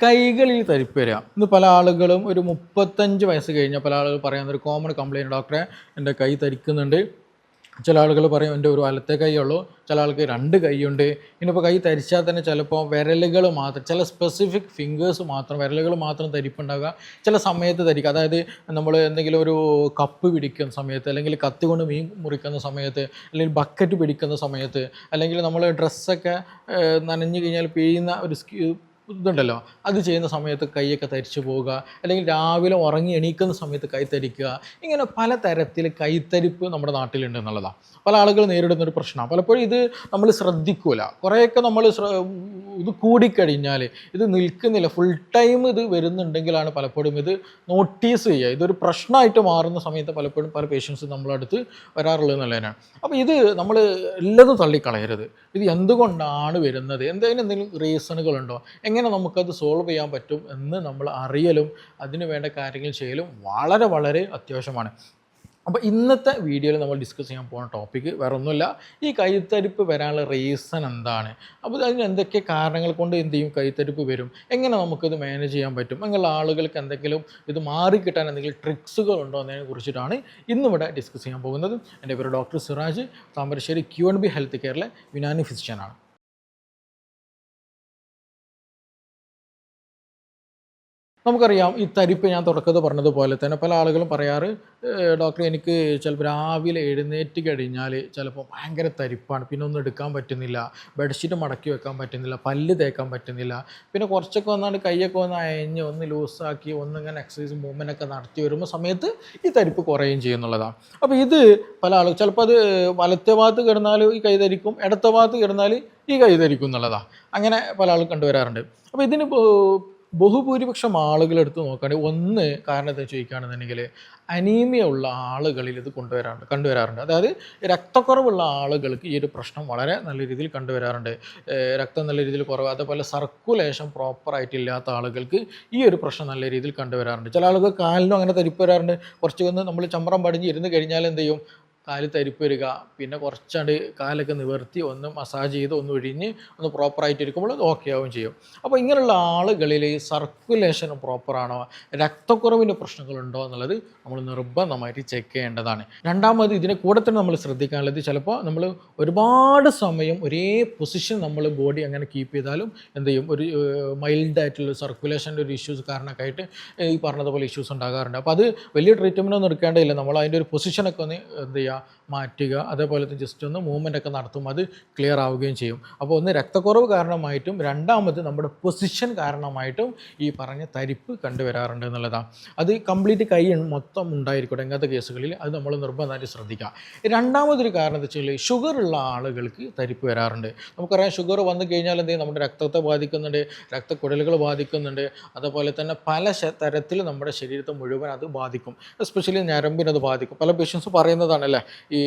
കൈകളിൽ തരിപ്പ് വരിക. ഇന്ന് പല ആളുകളും ഒരു 35 വയസ്സ് കഴിഞ്ഞാൽ പല ആളുകൾ പറയുന്നൊരു കോമൺ കംപ്ലയിൻറ്റ്, ഡോക്ടറെ എൻ്റെ കൈ തരിക്കുന്നുണ്ട്. ചില ആളുകൾ പറയും എൻ്റെ ഒരു വലത്തെ കൈയുള്ളൂ, ചില ആൾക്ക് 2 കൈയുണ്ട്. ഇനിയിപ്പോൾ കൈ തരിച്ചാൽ തന്നെ ചിലപ്പോൾ വിരലുകൾ മാത്രം, ചില സ്പെസിഫിക് ഫിംഗേഴ്സ് മാത്രം, വിരലുകൾ മാത്രം തരിപ്പുണ്ടാകുക, ചില സമയത്ത് തരിക്കുക. അതായത് നമ്മൾ എന്തെങ്കിലും ഒരു കപ്പ് പിടിക്കുന്ന സമയത്ത്, അല്ലെങ്കിൽ കത്തി കൊണ്ട് മീൻ മുറിക്കുന്ന സമയത്ത്, അല്ലെങ്കിൽ ബക്കറ്റ് പിടിക്കുന്ന സമയത്ത്, അല്ലെങ്കിൽ നമ്മൾ ഡ്രസ്സൊക്കെ നനഞ്ഞു കഴിഞ്ഞാൽ പിഴിയുന്ന ഒരു ഇതുണ്ടല്ലോ, അത് ചെയ്യുന്ന സമയത്ത് കൈയൊക്കെ തരിച്ചു പോവുക, അല്ലെങ്കിൽ രാവിലെ ഉറങ്ങി എണീക്കുന്ന സമയത്ത് കൈ തരിക്കുക. ഇങ്ങനെ പല തരത്തിൽ കൈത്തരിപ്പ് നമ്മുടെ നാട്ടിലുണ്ട് എന്നുള്ളതാണ് പല ആളുകൾ നേരിടുന്നൊരു പ്രശ്നമാണ്. പലപ്പോഴും ഇത് നമ്മൾ ശ്രദ്ധിക്കൂല. കുറേയൊക്കെ നമ്മൾ ഇത് കൂടിക്കഴിഞ്ഞാൽ ഇത് നിൽക്കുന്നില്ല, ഫുൾ ടൈം ഇത് വരുന്നുണ്ടെങ്കിലാണ് പലപ്പോഴും ഇത് നോട്ടീസ് ചെയ്യുക. ഇതൊരു പ്രശ്നമായിട്ട് മാറുന്ന സമയത്ത് പലപ്പോഴും പല പേഷ്യൻസ് നമ്മളടുത്ത് വരാറുള്ളത് എന്നുള്ളതിനാണ്. അപ്പോൾ ഇത് നമ്മൾ എല്ലതും തള്ളിക്കളയരുത്. ഇത് എന്തുകൊണ്ടാണ് വരുന്നത്, എന്തെങ്കിലും റീസണുകളുണ്ടോ, എങ്ങനെ നമുക്കത് സോൾവ് ചെയ്യാൻ പറ്റും എന്ന് നമ്മൾ അറിയലും അതിന് വേണ്ട കാര്യങ്ങൾ ചെയ്യലും വളരെ വളരെ അത്യാവശ്യമാണ്. അപ്പോൾ ഇന്നത്തെ വീഡിയോയിൽ നമ്മൾ ഡിസ്കസ് ചെയ്യാൻ പോകുന്ന ടോപ്പിക്ക് വേറെ ഒന്നുമില്ല, ഈ കൈത്തരിപ്പ് വരാനുള്ള റീസൺ എന്താണ്, അപ്പോൾ അതിന് എന്തൊക്കെ കാരണങ്ങൾ കൊണ്ട് എന്ത് ചെയ്യും കൈത്തരിപ്പ് വരും, എങ്ങനെ നമുക്കിത് മാനേജ് ചെയ്യാൻ പറ്റും, അങ്ങനെയുള്ള ആളുകൾക്ക് എന്തെങ്കിലും ഇത് മാറിക്കിട്ടാൻ എന്തെങ്കിലും ട്രിക്സുകൾ ഉണ്ടോ എന്നതിനെ കുറിച്ചിട്ടാണ് ഇന്നിവിടെ ഡിസ്കസ് ചെയ്യാൻ പോകുന്നത്. എൻ്റെ പേര് doctor Siraj, Thamarassery Q&B health കെയറിലെ യുനാനി ഫിസിഷ്യനാണ്. നമുക്കറിയാം ഈ തരിപ്പ് ഞാൻ തുടക്കത്തിൽ പറഞ്ഞതുപോലെ തന്നെ പല ആളുകളും പറയാറ്, ഡോക്ടർ എനിക്ക് ചിലപ്പോൾ രാവിലെ എഴുന്നേറ്റ് കഴിഞ്ഞാൽ ചിലപ്പോൾ ഭയങ്കര തരിപ്പാണ്, പിന്നെ ഒന്നും എടുക്കാൻ പറ്റുന്നില്ല, ബെഡ്ഷീറ്റ് മടക്കി വെക്കാൻ പറ്റുന്നില്ല, പല്ല് തേക്കാൻ പറ്റുന്നില്ല, പിന്നെ കുറച്ചൊക്കെ വന്നാണ്ട് കൈയൊക്കെ ഒന്ന് അയഞ്ഞ് ഒന്ന് ലൂസാക്കി ഒന്നിങ്ങനെ എക്സസൈസ് മൂവ്മെൻ്റ് ഒക്കെ നടത്തി വരുമ്പോൾ സമയത്ത് ഈ തരിപ്പ് കുറയുകയും ചെയ്യുന്നുള്ളതാണ്. അപ്പോൾ ഇത് പല ആളുകൾ ചിലപ്പോൾ അത് വലത്തെ ഭാഗത്ത് കിടന്നാൽ ഈ കൈ തരിക്കും, ഇടത്തെ ഭാഗത്ത് കിടന്നാൽ ഈ കൈ തരിക്കും എന്നുള്ളതാണ്. അങ്ങനെ പല ആളുകൾ കണ്ടുവരാറുണ്ട്. അപ്പോൾ ഇതിന് ബഹുഭൂരിപക്ഷം ആളുകളെടുത്ത് നോക്കുകയാണെങ്കിൽ ഒന്ന് കാരണം എന്താ ചോദിക്കുകയാണെന്നുണ്ടെങ്കിൽ അനീമിയ ഉള്ള ആളുകളിൽ ഇത് കണ്ടുവരാറുണ്ട്. അതായത് രക്തക്കുറവുള്ള ആളുകൾക്ക് ഈ ഒരു പ്രശ്നം വളരെ നല്ല രീതിയിൽ കണ്ടുവരാറുണ്ട്. രക്തം നല്ല രീതിയിൽ കുറവ്, അതേപോലെ സർക്കുലേഷൻ പ്രോപ്പറായിട്ടില്ലാത്ത ആളുകൾക്ക് ഈ ഒരു പ്രശ്നം നല്ല രീതിയിൽ കണ്ടുവരാറുണ്ട്. ചില ആളുകൾ കാലിനും അങ്ങനെ തരിപ്പ് വരാറുണ്ട്. കുറച്ച് ഒന്ന് നമ്മൾ ചമ്രം പടിഞ്ഞ് ഇരുന്ന് കഴിഞ്ഞാൽ എന്ത് ചെയ്യും, കാല് തരിപ്പ് വരിക, പിന്നെ കുറച്ചാണ്ട് കാലൊക്കെ നിവർത്തി ഒന്ന് മസാജ് ചെയ്ത് ഒന്ന് ഒഴിഞ്ഞ് ഒന്ന് പ്രോപ്പറായിട്ട് ഇരിക്കുമ്പോൾ അത് ഓക്കെ ആവുകയും ചെയ്യും. അപ്പോൾ ഇങ്ങനെയുള്ള ആളുകളിൽ ഈ സർക്കുലേഷൻ പ്രോപ്പറാണോ, രക്തക്കുറവിൻ്റെ പ്രശ്നങ്ങളുണ്ടോ എന്നുള്ളത് നമ്മൾ നിർബന്ധമായിട്ട് ചെക്ക് ചെയ്യേണ്ടതാണ്. രണ്ടാമത് ഇതിനെ കൂടെ തന്നെ നമ്മൾ ശ്രദ്ധിക്കാനുള്ളത്, ചിലപ്പോൾ നമ്മൾ ഒരുപാട് സമയം ഒരേ പൊസിഷൻ നമ്മൾ ബോഡി അങ്ങനെ കീപ്പ് ചെയ്താലും എന്ത് ചെയ്യും, ഒരു മൈൽഡായിട്ടുള്ള സർക്കുലേഷൻ്റെ ഒരു ഇഷ്യൂസ് കാരണമൊക്കെ ആയിട്ട് ഈ പറഞ്ഞതുപോലെ ഇഷ്യൂസ് ഉണ്ടാകാറുണ്ട്. അപ്പോൾ അത് വലിയ ട്രീറ്റ്മെൻ്റ് ഒന്നും എടുക്കേണ്ടതില്ല, നമ്മൾ അതിൻ്റെ ഒരു പൊസിഷനൊക്കെ ഒന്ന് എന്ത് ചെയ്യുക മാറ്റുക, അതേപോലെ ജസ്റ്റ് ഒന്ന് മൂവ്മെൻ്റ് ഒക്കെ നടത്തും, അത് ക്ലിയർ ആവുകയും ചെയ്യും. അപ്പോൾ ഒന്ന് രക്തക്കുറവ് കാരണമായിട്ടും രണ്ടാമത് നമ്മുടെ പൊസിഷൻ കാരണമായിട്ടും ഈ പറഞ്ഞ തരിപ്പ് കണ്ടുവരാറുണ്ട് എന്നുള്ളതാണ്. അത് കംപ്ലീറ്റ് കൈ മൊത്തം ഉണ്ടായിരിക്കട്ടെ ഇങ്ങനത്തെ കേസുകളിൽ അത് നമ്മൾ നിർബന്ധമായിട്ട് ശ്രദ്ധിക്കുക. രണ്ടാമതൊരു കാരണം എന്താ വെച്ചാൽ ഷുഗർ ഉള്ള ആളുകൾക്ക് തരിപ്പ് വരാറുണ്ട്. നമുക്കറിയാം ഷുഗർ വന്നു കഴിഞ്ഞാൽ എന്ത് ചെയ്യും, നമ്മുടെ രക്തത്തെ ബാധിക്കുന്നുണ്ട്, രക്തക്കുഴലുകൾ ബാധിക്കുന്നുണ്ട്, അതുപോലെ തന്നെ പല തരത്തിൽ നമ്മുടെ ശരീരത്തെ മുഴുവൻ അത് ബാധിക്കും. എസ്പെഷ്യലി ഞരമ്പിനത് ബാധിക്കും. പല പേഷ്യൻസ് പറയുന്നതാണല്ലേ, ഈ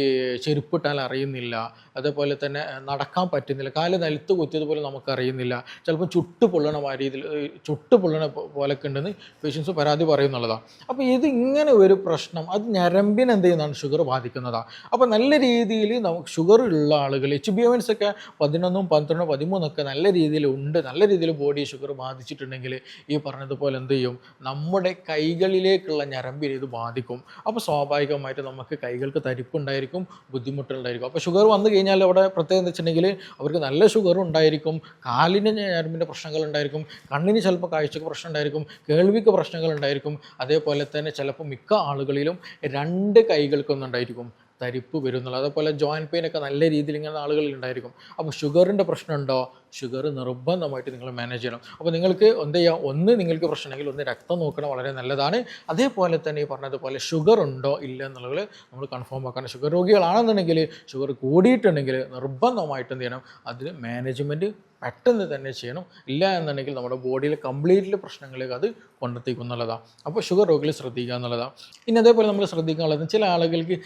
ചെരുപ്പിട്ടാൽ അറിയുന്നില്ല, അതേപോലെ തന്നെ നടക്കാൻ പറ്റുന്നില്ല, കാല് നിലത്ത് കുത്തിയതുപോലെ നമുക്കറിയുന്നില്ല, ചിലപ്പോൾ ചുട്ട് പൊള്ളണ രീതിയിൽ ചുട്ട് പൊള്ളണ പോലൊക്കെ ഉണ്ടെന്ന് പേഷ്യൻസ് പരാതി പറയുന്നുള്ളതാണ്. അപ്പോൾ ഇത് ഇങ്ങനെ ഒരു പ്രശ്നം അത് ഞരമ്പിന് എന്ത് ചെയ്യുന്നതാണ്, ഷുഗർ ബാധിക്കുന്നതാണ്. അപ്പോൾ നല്ല രീതിയിൽ നമുക്ക് ഷുഗർ ഉള്ള ആളുകൾ HbA1c ഒക്കെ 11, 12, 13 ഒക്കെ നല്ല രീതിയിൽ ഉണ്ട്, നല്ല രീതിയിൽ ബോഡി ഷുഗർ ബാധിച്ചിട്ടുണ്ടെങ്കിൽ ഈ പറഞ്ഞതുപോലെ എന്ത് ചെയ്യും, നമ്മുടെ കൈകളിലേക്കുള്ള ഞരമ്പിനെ ഇത് ബാധിക്കും. അപ്പോൾ സ്വാഭാവികമായിട്ട് നമുക്ക് കൈകൾക്ക് തരിപ്പുണ്ടായിരിക്കും, ബുദ്ധിമുട്ടുണ്ടായിരിക്കും. അപ്പോൾ ഷുഗർ വന്നു കഴിഞ്ഞാൽ അവിടെ പ്രത്യേകം എന്ന് വെച്ചിട്ടുണ്ടെങ്കിൽ അവർക്ക് നല്ല ഷുഗറും ഉണ്ടായിരിക്കും, കാലിന് ഞരമ്പിൻ്റെ പ്രശ്നങ്ങൾ ഉണ്ടായിരിക്കും, കണ്ണിന് ചിലപ്പോൾ കാഴ്ചക്ക് പ്രശ്നം ഉണ്ടായിരിക്കും, കേൾവിക്ക് പ്രശ്നങ്ങൾ ഉണ്ടായിരിക്കും, അതേപോലെ തന്നെ ചിലപ്പോൾ മിക്ക ആളുകളിലും 2 കൈകൾക്കൊന്നുണ്ടായിരിക്കും തരിപ്പ് വരുന്നുള്ളൂ. അതേപോലെ ജോയിൻറ്റ് പെയിൻ ഒക്കെ നല്ല രീതിയിൽ ഇങ്ങനെ ആളുകളിൽ ഉണ്ടായിരിക്കും. അപ്പോൾ ഷുഗറിൻ്റെ പ്രശ്നമുണ്ടോ, ഷുഗർ നിർബന്ധമായിട്ട് നിങ്ങൾ മാനേജ് ചെയ്യണം. അപ്പോൾ നിങ്ങൾക്ക് എന്ത് ചെയ്യുക, ഒന്ന് നിങ്ങൾക്ക് പ്രശ്നമെങ്കിൽ ഒന്ന് രക്തം നോക്കണം, വളരെ നല്ലതാണ്. അതേപോലെ തന്നെ ഈ പറഞ്ഞതുപോലെ ഷുഗർ ഉണ്ടോ ഇല്ല എന്നുള്ളത് നമ്മൾ കൺഫേം ആക്കണം. ഷുഗർ രോഗികളാണെന്നുണ്ടെങ്കിൽ, ഷുഗർ കൂടിയിട്ടുണ്ടെങ്കിൽ നിർബന്ധമായിട്ട് എന്ത് ചെയ്യണം, അതിന് മാനേജ്മെൻറ്റ് പെട്ടെന്ന് തന്നെ ചെയ്യണം. ഇല്ല എന്നുണ്ടെങ്കിൽ നമ്മുടെ ബോഡിയിൽ കംപ്ലീറ്റ്ലി പ്രശ്നങ്ങളിലേക്ക് അത് കൊണ്ടെത്തിക്കുന്നുള്ളതാണ്. അപ്പോൾ ഷുഗർ രോഗികൾ ശ്രദ്ധിക്കുക എന്നുള്ളതാണ്. ഇനി അതേപോലെ നമ്മൾ ശ്രദ്ധിക്കാനുള്ളത്, ചില ആളുകൾക്ക്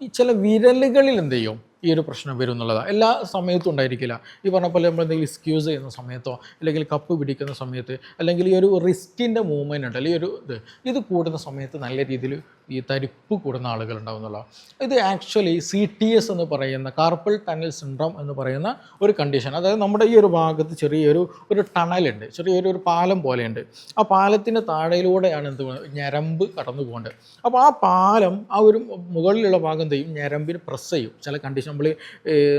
ഈ ചില വിരലുകളിൽ എന്ത് ചെയ്യും, ഈ ഒരു പ്രശ്നം വരും എന്നുള്ളതാണ്. എല്ലാ സമയത്തും ഉണ്ടായിരിക്കില്ല. ഈ പറഞ്ഞ പോലെ നമ്മൾ എന്തെങ്കിലും എക്സ്ക്യൂസ് ചെയ്യുന്ന സമയത്തോ അല്ലെങ്കിൽ കപ്പ് പിടിക്കുന്ന സമയത്ത് അല്ലെങ്കിൽ ഈ ഒരു റിസ്കിൻ്റെ മൂവ്മെൻറ്റ് ഉണ്ട്, അല്ലെങ്കിൽ ഒരു ഇത് കൂടുന്ന സമയത്ത് നല്ല രീതിയിൽ ഈ തരിപ്പ് കൂടുന്ന ആളുകൾ ഉണ്ടാവും എന്നുള്ളതാണ്. ഇത് ആക്ച്വലി CTS എന്ന് പറയുന്ന കാർപ്പൽ ടണൽ സിൻഡ്രോം എന്ന് പറയുന്ന ഒരു കണ്ടീഷൻ. അതായത് നമ്മുടെ ഈ ഒരു ഭാഗത്ത് ചെറിയൊരു ടണലുണ്ട്, ചെറിയൊരു പാലം പോലെയുണ്ട്. ആ പാലത്തിൻ്റെ താഴെയിലൂടെയാണ് ഞരമ്പ് കടന്നു പോകേണ്ടത്. അപ്പോൾ ആ പാലം ആ ഒരു മുകളിലുള്ള ഭാഗം ചെയ്യും, ഞരമ്പിന് പ്രസ് ചെയ്യും. ചില കണ്ടീഷൻ നമ്മൾ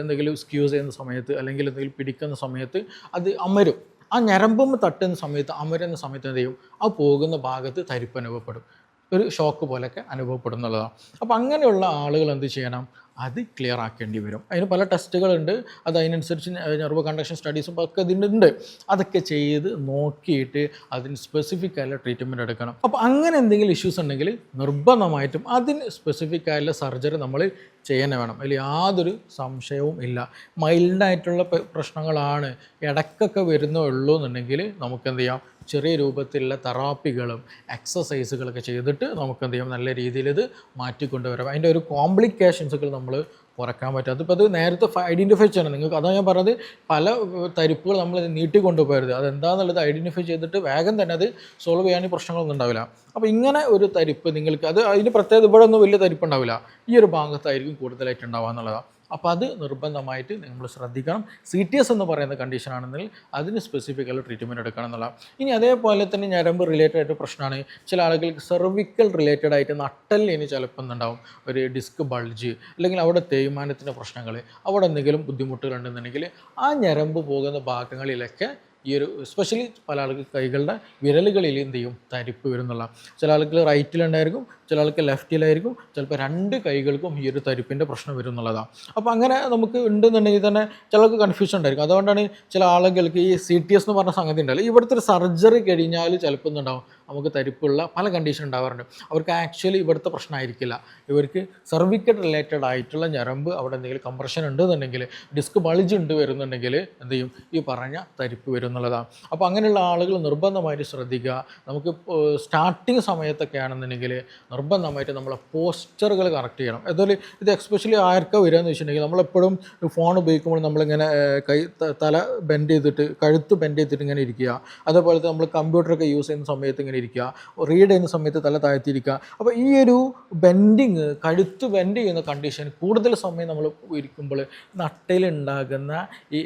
എന്തെങ്കിലും സ്ക്യൂസ് ചെയ്യുന്ന സമയത്ത് അല്ലെങ്കിൽ എന്തെങ്കിലും പിടിക്കുന്ന സമയത്ത് അത് അമരും. ആ ഞരമ്പും തട്ടുന്ന സമയത്ത്, അമരുന്ന സമയത്ത് എന്ത് ചെയ്യും, ആ പോകുന്ന ഭാഗത്ത് തരിപ്പ് അനുഭവപ്പെടും, ഒരു ഷോക്ക് പോലെയൊക്കെ അനുഭവപ്പെടുന്നുള്ളതാണ്. അപ്പോൾ അങ്ങനെയുള്ള ആളുകൾ എന്ത് ചെയ്യണം, അത് ക്ലിയർ ആക്കേണ്ടി വരും. അതിന് പല ടെസ്റ്റുകളുണ്ട്, അത് അതിനനുസരിച്ച് നെർവ് കണ്ടക്ഷൻ സ്റ്റഡീസും ഒക്കെ ഇതിനുണ്ട്. അതൊക്കെ ചെയ്ത് നോക്കിയിട്ട് അതിന് സ്പെസിഫിക് ആയിട്ടുള്ള ട്രീറ്റ്മെൻറ്റ് എടുക്കണം. അപ്പോൾ അങ്ങനെ എന്തെങ്കിലും ഇഷ്യൂസ് ഉണ്ടെങ്കിൽ നിർബന്ധമായിട്ടും അതിന് സ്പെസിഫിക് ആയിട്ടുള്ള സർജറി നമ്മൾ ചെയ്യാൻ വേണം. അതിൽ യാതൊരു സംശയവും ഇല്ല. മൈൽഡായിട്ടുള്ള പ്രശ്നങ്ങളാണ്, ഇടയ്ക്കൊക്കെ വരുന്നുള്ളൂ എന്നുണ്ടെങ്കിൽ നമുക്ക് എന്ത് ചെയ്യാം, ചെറിയ രൂപത്തിലുള്ള തെറാപ്പികളും എക്സസൈസുകളൊക്കെ ചെയ്തിട്ട് നമുക്ക് എന്ത് ചെയ്യാം, നല്ല രീതിയിൽ ഇത് മാറ്റിക്കൊണ്ടുവരാം. അതിൻ്റെ ഒരു കോംപ്ലിക്കേഷൻസുകൾ നമ്മൾ കുറയ്ക്കാൻ പറ്റും. അതിപ്പോൾ അത് നേരത്തെ ഐഡൻറ്റിഫൈ ചെയ്യണം നിങ്ങൾക്ക്. അതാണ് ഞാൻ പറഞ്ഞത്, പല തരിപ്പുകൾ നമ്മൾ നീട്ടിക്കൊണ്ടുപോകരുത്. അതെന്താണെന്നുള്ളത് ഐഡൻറ്റിഫൈ ചെയ്തിട്ട് വേഗം തന്നെ അത് സോൾവ് ചെയ്യാൻ പ്രശ്നങ്ങളൊന്നും ഉണ്ടാവില്ല. അപ്പോൾ ഇങ്ങനെ ഒരു തരിപ്പ് നിങ്ങൾക്ക് അതിന് പ്രത്യേകത ഇവിടെ ഒന്നും വലിയ തരിപ്പ് ഉണ്ടാവില്ല, ഈ ഒരു ഭാഗത്തായിരിക്കും കൂടുതലായിട്ട് ഉണ്ടാവുക എന്നുള്ളതാണ്. അപ്പോൾ അത് നിർബന്ധമായിട്ട് നമ്മൾ ശ്രദ്ധിക്കണം. CTS എന്ന് പറയുന്ന കണ്ടീഷനാണെന്നുണ്ടെങ്കിൽ അതിന് സ്പെസിഫിക്കൽ ട്രീറ്റ്മെൻറ്റ് എടുക്കണം എന്നുള്ളതാണ്. ഇനി അതേപോലെ തന്നെ ഞരമ്പ് റിലേറ്റഡ് ആയിട്ട് പ്രശ്നമാണ്. ചില ആളുകൾക്ക് സെർവിക്കൽ റിലേറ്റഡ് ആയിട്ട് നട്ടലിന് ചിലപ്പോൾ ഉണ്ടാവും ഒരു ഡിസ്ക് ബൾജ്, അല്ലെങ്കിൽ അവിടെ തേയ്മാനത്തിൻ്റെ പ്രശ്നങ്ങൾ, അവിടെ എന്തെങ്കിലും ബുദ്ധിമുട്ടുകളുണ്ടെന്നുണ്ടെങ്കിൽ ആ ഞരമ്പ് പോകുന്ന ഭാഗങ്ങളിലൊക്കെ ഈ ഒരു എസ്പെഷ്യലി പല ആൾക്ക് കൈകളുടെ വിരലുകളിൽ എന്ത് ചെയ്യും, തരിപ്പ് വരുന്നുള്ള. ചില ആൾക്ക് റൈറ്റിലുണ്ടായിരിക്കും, ചില ആൾക്ക് ലെഫ്റ്റിലായിരിക്കും, ചിലപ്പോൾ രണ്ട് കൈകൾക്കും ഈ ഒരു തരിപ്പിൻ്റെ പ്രശ്നം വരും എന്നുള്ളതാണ്. അപ്പോൾ അങ്ങനെ നമുക്ക് ഉണ്ടെന്നുണ്ടെങ്കിൽ തന്നെ ചിലർക്ക് കൺഫ്യൂഷൻ ഉണ്ടായിരിക്കും. അതുകൊണ്ടാണ് ചില ആളുകൾക്ക് ഈ CTS എന്ന് പറഞ്ഞ സംഗതി ഉണ്ടല്ലോ, ഇവിടുത്തെ ഒരു സർജറി കഴിഞ്ഞാൽ ചിലപ്പോൾ എന്തുണ്ടാവും, നമുക്ക് തരിപ്പുള്ള പല കണ്ടീഷൻ ഉണ്ടാവാറുണ്ട്. അവർക്ക് ആക്ച്വലി ഇവിടുത്തെ പ്രശ്നമായിരിക്കില്ല, ഇവർക്ക് സർവിക്കൽ റിലേറ്റഡ് ആയിട്ടുള്ള ഞരമ്പ് അവിടെ എന്തെങ്കിലും കംപ്രഷൻ ഉണ്ടെന്നുണ്ടെങ്കിൽ, ഡിസ്ക് ബൾജ് ഉണ്ട് വരുന്നുണ്ടെങ്കിൽ എന്ത് ചെയ്യും, ഈ പറഞ്ഞ തരിപ്പ് വരും എന്നുള്ളതാണ്. അപ്പോൾ അങ്ങനെയുള്ള ആളുകൾ നിർബന്ധമായിട്ട് ശ്രദ്ധിക്കുക. നമുക്ക് സ്റ്റാർട്ടിങ് സമയത്തൊക്കെ ആണെന്നുണ്ടെങ്കിൽ നിർബന്ധമായിട്ട് നമ്മളെ പോസ്റ്ററുകൾ കറക്റ്റ് ചെയ്യണം. അതുപോലെ ഇത് എക്സ്പെഷ്യലി ആർക്കാ വരിക എന്ന് വെച്ചിട്ടുണ്ടെങ്കിൽ, നമ്മളെപ്പോഴും ഫോൺ ഉപയോഗിക്കുമ്പോൾ നമ്മളിങ്ങനെ തല ബെൻഡ് ചെയ്തിട്ട്, കഴുത്ത് ബെൻഡ് ചെയ്തിട്ട് ഇങ്ങനെ ഇരിക്കുക. അതേപോലെ നമ്മൾ കമ്പ്യൂട്ടറൊക്കെ യൂസ് ചെയ്യുന്ന സമയത്ത് ഇങ്ങനെ ഇരിക്കുക, റീഡ് ചെയ്യുന്ന സമയത്ത് തല താഴ്ത്തിയിരിക്കുക. അപ്പോൾ ഈ ഒരു ബെൻഡിങ്, കഴുത്ത് ബെൻഡ് ചെയ്യുന്ന കണ്ടീഷൻ കൂടുതൽ സമയം നമ്മൾ ഇരിക്കുമ്പോൾ നട്ടയിലുണ്ടാകുന്ന ഈ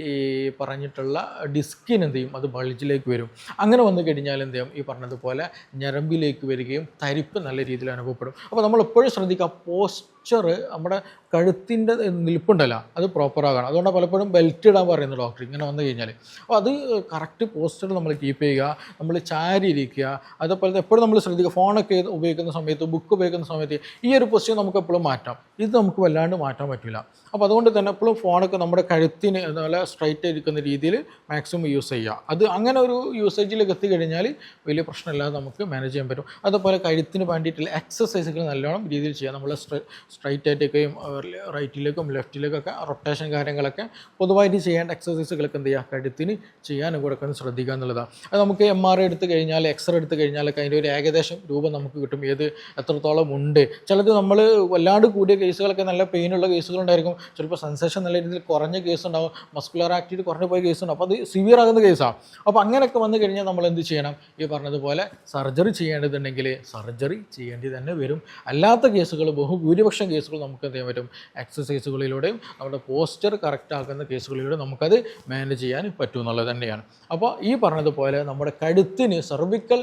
പറഞ്ഞിട്ടുള്ള ഡിസ്കിന് എന്ത് ചെയ്യും, അത് ബൾജിലേക്ക് വരും. അങ്ങനെ വന്നു കഴിഞ്ഞാൽ എന്ത് ചെയ്യും, ഈ പറഞ്ഞതുപോലെ ഞരമ്പിലേക്ക് വരികയും തരിപ്പ് നല്ല രീതിയിൽ അനുഭവപ്പെടും. അപ്പോൾ നമ്മൾ എപ്പോഴും ശ്രദ്ധിക്കുക, പോസ്ചർ നമ്മുടെ കഴുത്തിൻ്റെ നിൽപ്പുണ്ടല്ലോ അത് പ്രോപ്പറാകണം. അതുകൊണ്ട് പലപ്പോഴും ബെൽറ്റ് ഇടാൻ പറയുന്നത് ഡോക്ടർ ഇങ്ങനെ വന്നു കഴിഞ്ഞാൽ. അപ്പോൾ അത് കറക്റ്റ് പോസ്ചർ നമ്മൾ കീപ്പ് ചെയ്യുക, നമ്മൾ ചാരി ഇരിക്കുക. അതേപോലെ എപ്പോഴും നമ്മൾ ശ്രദ്ധിക്കുക, ഫോണൊക്കെ ഉപയോഗിക്കുന്ന സമയത്ത്, ബുക്ക് ഉപയോഗിക്കുന്ന സമയത്ത് ഈ ഒരു പൊസിഷൻ നമുക്ക് എപ്പോഴും മാറ്റാം. ഇത് നമുക്ക് വല്ലാണ്ട് മാറ്റാൻ പറ്റില്ല. അപ്പോൾ അതുകൊണ്ട് തന്നെ എപ്പോഴും ഫോണൊക്കെ നമ്മുടെ കഴുത്തിന് നല്ല സ്ട്രൈറ്റ് ആയിരിക്കുന്ന രീതിയിൽ മാക്സിമം യൂസ് ചെയ്യുക. അത് അങ്ങനെ ഒരു യൂസേജിലേക്ക് എത്തിക്കഴിഞ്ഞാൽ വലിയ പ്രശ്നമില്ലാതെ നമുക്ക് മാനേജ് ചെയ്യാൻ പറ്റും. അതുപോലെ കഴുത്തിന് വേണ്ടിയിട്ടുള്ള എക്സസൈസുകൾ നല്ലോണം രീതിയിൽ ചെയ്യുക. നമ്മൾ സ്ട്രൈറ്റ് ആയിട്ടൊക്കെയും റൈറ്റിലേക്കും ലെഫ്റ്റിലേക്കൊക്കെ റൊട്ടേഷൻ കാര്യങ്ങളൊക്കെ പൊതുവായിട്ട് ചെയ്യേണ്ട എക്സസൈസുകളൊക്കെ എന്ത് ചെയ്യുക, കഴുത്തിന് ചെയ്യാനും കൂടെ ഒക്കെ ശ്രദ്ധിക്കുക എന്നുള്ളതാണ്. അത് നമുക്ക് MRI എടുത്ത് കഴിഞ്ഞാൽ, എക്സ്റേ എടുത്ത് കഴിഞ്ഞാലൊക്കെ അതിൻ്റെ ഒരു ഏകദേശം രൂപം നമുക്ക് കിട്ടും, ഏത് എത്രത്തോളം ഉണ്ട്. ചിലത് നമ്മൾ വല്ലാണ്ട് കൂടിയ കേസുകളൊക്കെ നല്ല പെയിനുള്ള കേസുകളുണ്ടായിരിക്കും, ചിലപ്പോൾ സെൻസേഷൻ നല്ല രീതിയിൽ കുറഞ്ഞ കേസ് ഉണ്ടാവും, മസ്കുലർ ആക്ടിവിറ്റി കുറഞ്ഞു പോയ കേസുണ്ടാവും. അപ്പോൾ അത് സിവിയർ ആകുന്ന കേസാണ്. അപ്പോൾ അങ്ങനെയൊക്കെ വന്നു കഴിഞ്ഞാൽ നമ്മൾ എന്ത് ചെയ്യണം, ഈ പറഞ്ഞതുപോലെ സർജറി ചെയ്യേണ്ടതുണ്ടെങ്കിൽ സർജറി ചെയ്യേണ്ടി തന്നെ വരും. അല്ലാത്ത കേസുകൾ, ബഹുഭൂരിപക്ഷം കേസുകൾ നമുക്ക് എന്ത് ചെയ്യാൻ പറ്റും, എക്സസൈസുകളിലൂടെയും നമ്മുടെ പോസ്ചർ കറക്റ്റ് ആക്കുന്ന കേസുകളിലൂടെ നമുക്കത് മാനേജ് ചെയ്യാൻ പറ്റും എന്നുള്ളത് തന്നെയാണ്. അപ്പോൾ ഈ പറഞ്ഞതുപോലെ നമ്മുടെ കഴുത്തിന്, സെർവിക്കൽ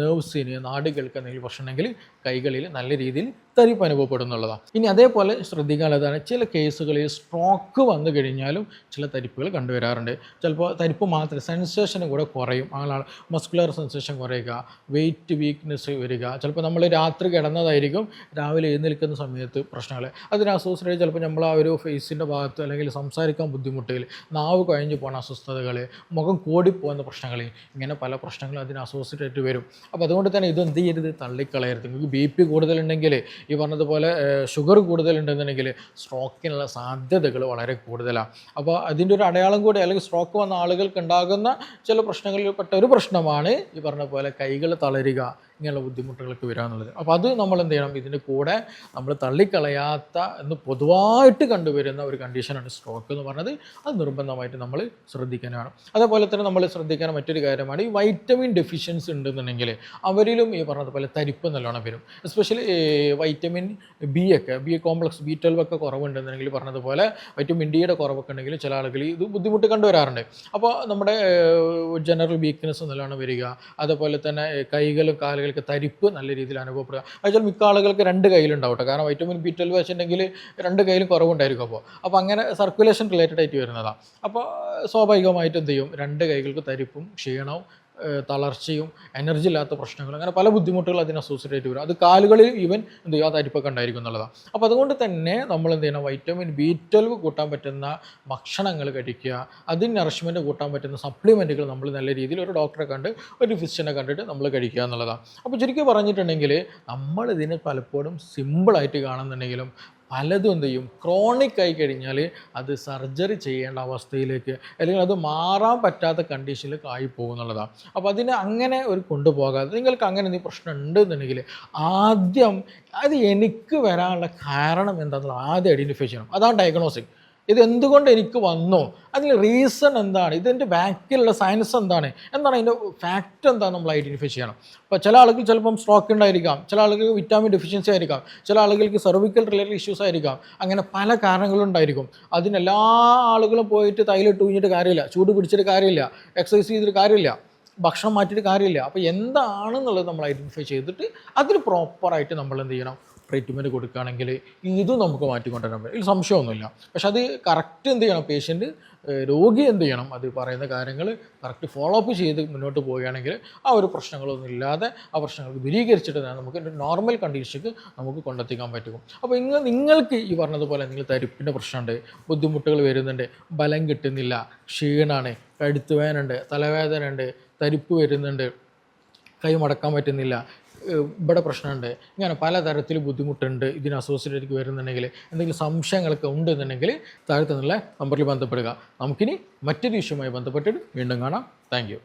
നെർവ്സിന്, നാടുകൾക്ക് എന്തെങ്കിലും പ്രശ്നമുണ്ടെങ്കിൽ കൈകളിൽ നല്ല രീതിയിൽ തരിപ്പ് അനുഭവപ്പെടുന്നുള്ളതാണ്. ഇനി അതേപോലെ ശ്രദ്ധിക്കാനുള്ളതാണ്, ചില കേസുകളിൽ സ്ട്രോക്ക് വന്നു കഴിഞ്ഞാലും ചില തരിപ്പുകൾ കണ്ടുവരാറുണ്ട്. ചിലപ്പോൾ തരിപ്പ് മാത്രമേ, സെൻസേഷനും കൂടെ കുറയും. അങ്ങനെ മസ്കുലർ സെൻസേഷൻ കുറയുക, വെയിറ്റ് വീക്ക്നെസ് വരിക. ചിലപ്പോൾ നമ്മൾ രാത്രി കിടന്നതായിരിക്കും, രാവിലെ എഴുന്നേൽക്കുന്ന സമയത്ത് പ്രശ്നങ്ങൾ. അതിന് അസോസിയേറ്റ് ചിലപ്പോൾ നമ്മൾ ആ ഒരു ഫേസിൻ്റെ ഭാഗത്ത് അല്ലെങ്കിൽ സംസാരിക്കാൻ ബുദ്ധിമുട്ടുകൾ, നാവ് കഴിഞ്ഞു പോകുന്ന അസ്വസ്ഥതകൾ, മുഖം കൂടിപ്പോകുന്ന പ്രശ്നങ്ങൾ, ഇങ്ങനെ പല പ്രശ്നങ്ങളും അതിന് അസോസിയേറ്റ് വരും. അപ്പോൾ അതുകൊണ്ട് തന്നെ ഇത് എന്ത് ചെയ്യരുത്, തള്ളിക്കളയരുത്. നിങ്ങൾക്ക് BP കൂടുതലുണ്ടെങ്കിൽ ഈ പറഞ്ഞതുപോലെ ഷുഗർ കൂടുതലുണ്ടെന്നുണ്ടെങ്കിൽ സ്ട്രോക്കിനുള്ള സാധ്യതകൾ വളരെ കൂടുതലാണ്. അപ്പോൾ അതിൻ്റെ ഒരു അടയാളം കൂടി, അല്ലെങ്കിൽ സ്ട്രോക്ക് വന്ന ആളുകൾക്ക് ഉണ്ടാകുന്ന ചില പ്രശ്നങ്ങളിൽപ്പെട്ട ഒരു പ്രശ്നമാണ് ഈ പറഞ്ഞ പോലെ കൈകൾ തളരുക, ഇങ്ങനെയുള്ള ബുദ്ധിമുട്ടുകളൊക്കെ വരിക എന്നുള്ളത്. അപ്പോൾ അത് നമ്മൾ എന്ത് ചെയ്യണം, ഇതിൻ്റെ കൂടെ നമ്മൾ തള്ളിക്കളയാത്ത എന്ന് പൊതുവായിട്ട് കണ്ടുവരുന്ന ഒരു കണ്ടീഷനാണ് സ്ട്രോക്ക് എന്ന് പറഞ്ഞത്. അത് നിർബന്ധമായിട്ട് നമ്മൾ ശ്രദ്ധിക്കാനാണ്. അതേപോലെ തന്നെ നമ്മൾ ശ്രദ്ധിക്കാൻ മറ്റൊരു കാര്യമാണ്, ഈ വൈറ്റമിൻ ഡെഫിഷ്യൻസി ഉണ്ടെന്നുണ്ടെങ്കിൽ അവരിലും ഈ പറഞ്ഞതുപോലെ തരിപ്പ് നല്ലോണം വരും. Especially vitamin B complex B12 ഒക്കെ കുറവുണ്ടെന്നുണ്ടെങ്കിൽ പറഞ്ഞതുപോലെ വൈറ്റമിൻ ഡിയുടെ കുറവൊക്കെ ഉണ്ടെങ്കിൽ ചില ആളുകൾ ഇത് ബുദ്ധിമുട്ട് കണ്ടുവരാറുണ്ട്. അപ്പോൾ നമ്മുടെ ജനറൽ വീക്ക്നെസ് നല്ലോണം വരിക, അതേപോലെ തന്നെ കൈകളും കാലുകൾക്ക് തരിപ്പ് നല്ല രീതിയിൽ അനുഭവപ്പെടുക. അതുവെച്ചാൽ മിക്ക ആളുകൾക്ക് 2 കയ്യിലുണ്ടാവും കേട്ടോ, കാരണം വൈറ്റമിൻ B12 വെച്ചിട്ടുണ്ടെങ്കിൽ 2 കയ്യിലും കുറവുണ്ടായിരിക്കും. അപ്പോൾ അങ്ങനെ സർക്കുലേഷൻ റിലേറ്റഡ് ആയിട്ട് വരുന്നതാണ്. അപ്പോൾ സ്വാഭാവികമായിട്ട് എന്ത് ചെയ്യും, 2 കൈകൾക്ക് തരിപ്പും ക്ഷീണവും തളർച്ചയും എനർജി ഇല്ലാത്ത പ്രശ്നങ്ങളും അങ്ങനെ പല ബുദ്ധിമുട്ടുകൾ അതിന് അസോസിയേറ്റ് ആയിട്ട് വരും. അത് കാലുകളിൽ ഈവൻ എന്ത് ചെയ്യും, ആ തരിപ്പൊക്കെ ഉണ്ടായിരിക്കും എന്നുള്ളതാണ്. അപ്പോൾ അതുകൊണ്ട് തന്നെ നമ്മൾ എന്ത് ചെയ്യണം, വൈറ്റമിൻ B12 കൂട്ടാൻ പറ്റുന്ന ഭക്ഷണങ്ങൾ കഴിക്കുക, അതിന് നറിഷ്മെൻറ്റ് കൂട്ടാൻ പറ്റുന്ന സപ്ലിമെൻറ്റുകൾ നമ്മൾ നല്ല രീതിയിൽ ഒരു ഡോക്ടറെ കണ്ട് ഒരു ഫിസിഷ്യനെ കണ്ടിട്ട് നമ്മൾ കഴിക്കുക എന്നുള്ളതാണ്. അപ്പോൾ ചുരുക്കി പറഞ്ഞിട്ടുണ്ടെങ്കിൽ നമ്മളിതിന് പലപ്പോഴും സിമ്പിളായിട്ട് കാണുന്നുണ്ടെങ്കിലും പലതും എന്ത് ചെയ്യും, ക്രോണിക് ആയി കഴിഞ്ഞാൽ അത് സർജറി ചെയ്യേണ്ട അവസ്ഥയിലേക്ക്, അല്ലെങ്കിൽ അത് മാറാൻ പറ്റാത്ത കണ്ടീഷനിലേക്ക് ആയി പോകുന്നുള്ളതാണ്. അപ്പോൾ അതിനെ അങ്ങനെ ഒരു കൊണ്ടുപോകാതെ നിങ്ങൾക്ക് അങ്ങനെ എന്തെങ്കിലും പ്രശ്നം ഉണ്ടെന്നുണ്ടെങ്കിൽ ആദ്യം അത് എനിക്ക് വരാനുള്ള കാരണം എന്താണെന്നുള്ളത് ആദ്യം ഐഡൻറ്റിഫൈ ചെയ്യണം. അതാണ് ഡയഗ്നോസിസ്. ഇത് എന്തുകൊണ്ട് എനിക്ക് വന്നു, അതിന് റീസൺ എന്താണ്, ഇതിൻ്റെ ബാക്കിലുള്ള സയൻസ് എന്താണ് അതിൻ്റെ ഫാക്റ്റ് എന്താണെന്ന് നമ്മൾ ഐഡൻറ്റിഫൈ ചെയ്യണം. അപ്പോൾ ചില ആളുകൾ ചിലപ്പം സ്ട്രോക്ക് ഉണ്ടായിരിക്കാം, ചില ആളുകൾക്ക് വിറ്റാമിൻ ഡെഫിഷ്യൻസി ആയിരിക്കാം, ചില ആളുകൾക്ക് സെർവിക്കൽ റിലേറ്റഡ് ഇഷ്യൂസ് ആയിരിക്കാം, അങ്ങനെ പല കാരണങ്ങളുണ്ടായിരിക്കും. അതിനെല്ലാ ആളുകളും പോയിട്ട് തൈലിട്ട് ഊഞ്ഞിട്ട് കാര്യമില്ല, ചൂട് പിടിച്ചിട്ട് കാര്യമില്ല, എക്സസൈസ് ചെയ്തിട്ട് കാര്യമില്ല, ഭക്ഷണം മാറ്റിയിട്ട് കാര്യമില്ല. അപ്പോൾ എന്താണെന്നുള്ളത് നമ്മൾ ഐഡൻറ്റിഫൈ ചെയ്തിട്ട് അതിന് പ്രോപ്പറായിട്ട് നമ്മൾ എന്ത് ചെയ്യണം, ട്രീറ്റ്മെൻറ്റ് കൊടുക്കുകയാണെങ്കിൽ ഇതും നമുക്ക് മാറ്റിക്കൊണ്ടുവരാൻ പറ്റും, ഇതിൽ സംശയമൊന്നുമില്ല. പക്ഷെ അത് കറക്റ്റ് എന്ത് ചെയ്യണം, പേഷ്യൻറ്റ് രോഗി എന്ത് ചെയ്യണം, അത് പറയുന്ന കാര്യങ്ങൾ കറക്റ്റ് ഫോളോ അപ്പ് ചെയ്ത് മുന്നോട്ട് പോവുകയാണെങ്കിൽ ആ ഒരു പ്രശ്നങ്ങളൊന്നും ഇല്ലാതെ ആ പ്രശ്നങ്ങൾക്ക് ദൂരീകരിച്ചിട്ട് നമുക്ക് നോർമൽ കണ്ടീഷനിലേക്ക് നമുക്ക് കൊണ്ടെത്തിക്കാൻ പറ്റും. അപ്പോൾ നിങ്ങൾക്ക് ഈ പറഞ്ഞതുപോലെ നിങ്ങൾ തരിപ്പിൻ്റെ പ്രശ്നമുണ്ട്, ബുദ്ധിമുട്ടുകൾ വരുന്നുണ്ട്, ബലം കിട്ടുന്നില്ല, ക്ഷീണമാണ്, കഴുത്ത് വേദനയുണ്ട്, തലവേദന ഉണ്ട്, തരിപ്പ് വരുന്നുണ്ട്, കൈ മടക്കാൻ പറ്റുന്നില്ല, ഇവിടെ പ്രശ്നമുണ്ട്, ഇങ്ങനെ പലതരത്തിൽ ബുദ്ധിമുട്ടുണ്ട്, ഇതിന് അസോസിയേറ്റ് വരുന്നുണ്ടെങ്കിൽ എന്തെങ്കിലും സംശയങ്ങളൊക്കെ ഉണ്ടെന്നുണ്ടെങ്കിൽ താഴെ നിന്നുള്ള നമ്പറിൽ ബന്ധപ്പെടുക. നമുക്കിനി മറ്റൊരു ഇഷ്യൂമായി ബന്ധപ്പെട്ടിട്ട് വീണ്ടും കാണാം. താങ്ക്